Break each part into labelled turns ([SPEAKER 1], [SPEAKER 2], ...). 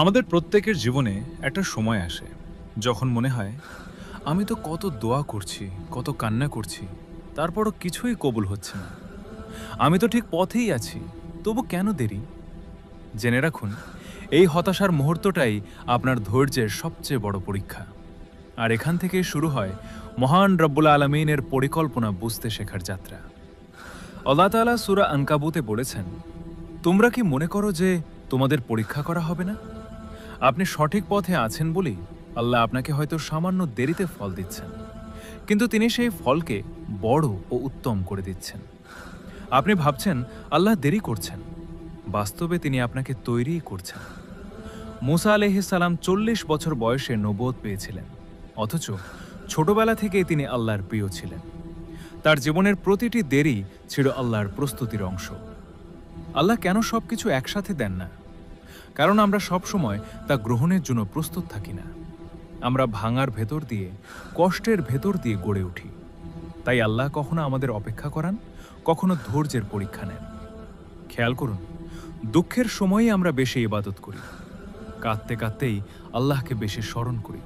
[SPEAKER 1] আমাদের প্রত্যেকের জীবনে একটা সময় আসে যখন মনে হয় আমি তো কত দোয়া করছি, কত কান্না করছি, তারপরও কিছুই কবুল হচ্ছে না। আমি তো ঠিক পথেই আছি, তবু কেন দেরি? জেনে রাখুন, এই হতাশার মুহূর্তটাই আপনার ধৈর্যের সবচেয়ে বড় পরীক্ষা। আর এখান থেকেই শুরু হয় মহান রব্বুল আলমিনের পরিকল্পনা বুঝতে শেখার যাত্রা। আল্লাহ তাআলা সূরা আনকাবুতে বলেছেন, তোমরা কি মনে করো যে তোমাদের পরীক্ষা করা হবে না? আপনি সঠিক পথে আছেন বলেই আল্লাহ আপনাকে হয়তো সামান্য দেরিতে ফল দিচ্ছেন, কিন্তু তিনি সেই ফলকে বড় ও উত্তম করে দিচ্ছেন। আপনি ভাবছেন আল্লাহ দেরি করছেন, বাস্তবে তিনি আপনাকে তৈরিই করছেন। মুসা আলাইহিস সালাম ৪০ বছর বয়সে নবুয়ত পেয়েছিলেন, অথচ ছোটবেলা থেকেই তিনি আল্লাহর প্রিয় ছিলেন। তার জীবনের প্রতিটি দেরি ছিল আল্লাহর প্রস্তুতির অংশ। আল্লাহ কেন সবকিছু একসাথে দেন না? কারণ আমরা সব সময় তা গ্রহণের জন্য প্রস্তুত থাকি না। আমরা ভাঙার ভেতর দিয়ে, কষ্টের ভেতর দিয়ে গড়ে উঠি। তাই আল্লাহ কখনো আমাদের অপেক্ষা করান, কখনো ধৈর্যের পরীক্ষা নেন। খেয়াল করুন, দুঃখের সময়ই আমরা বেশি ইবাদত করি, কাঁদতে কাঁদতেই আল্লাহকে বেশি স্মরণ করি।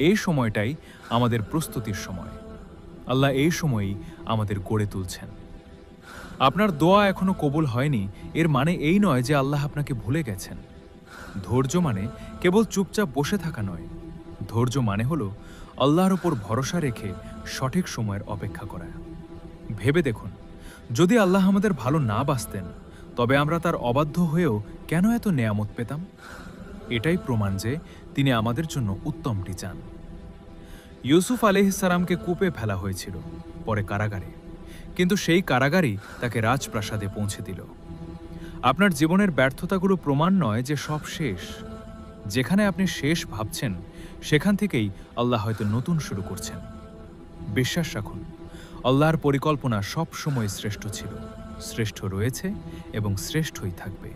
[SPEAKER 1] এই সময়টাই আমাদের প্রস্তুতির সময়। আল্লাহ এই সময়ই আমাদের গড়ে তুলছেন। আপনার দোয়া এখনো কবুল হয়নি, এর মানে এই নয় যে আল্লাহ আপনাকে ভুলে গেছেন। ধৈর্য মানে কেবল চুপচাপ বসে থাকা নয়। ধৈর্য মানে হলো আল্লাহর উপর ভরসা রেখে সঠিক সময়ের অপেক্ষা করা। ভেবে দেখুন, যদি আল্লাহ আমাদের ভালো না বাসতেন, তবে আমরা তার অবাধ্য হয়েও কেন এত নেয়ামত পেতাম? এটাই প্রমাণ যে তিনি আমাদের জন্য উত্তমটি চান। ইউসুফ আলাইহিস সালামকে কূপে ফেলা হয়েছিল, পরে কারাগারে, কিন্তু সেই কারাগারই তাকে রাজপ্রাসাদে পৌঁছে দিল। আপনার জীবনের ব্যর্থতাগুলো প্রমাণ নয় যে সব শেষ। যেখানে আপনি শেষ ভাবছেন, সেখান থেকেই আল্লাহ হয়তো নতুন শুরু করছেন। বিশ্বাস রাখুন, আল্লাহর পরিকল্পনা সব সময় শ্রেষ্ঠ ছিল, শ্রেষ্ঠ রয়েছে এবং শ্রেষ্ঠই থাকবে।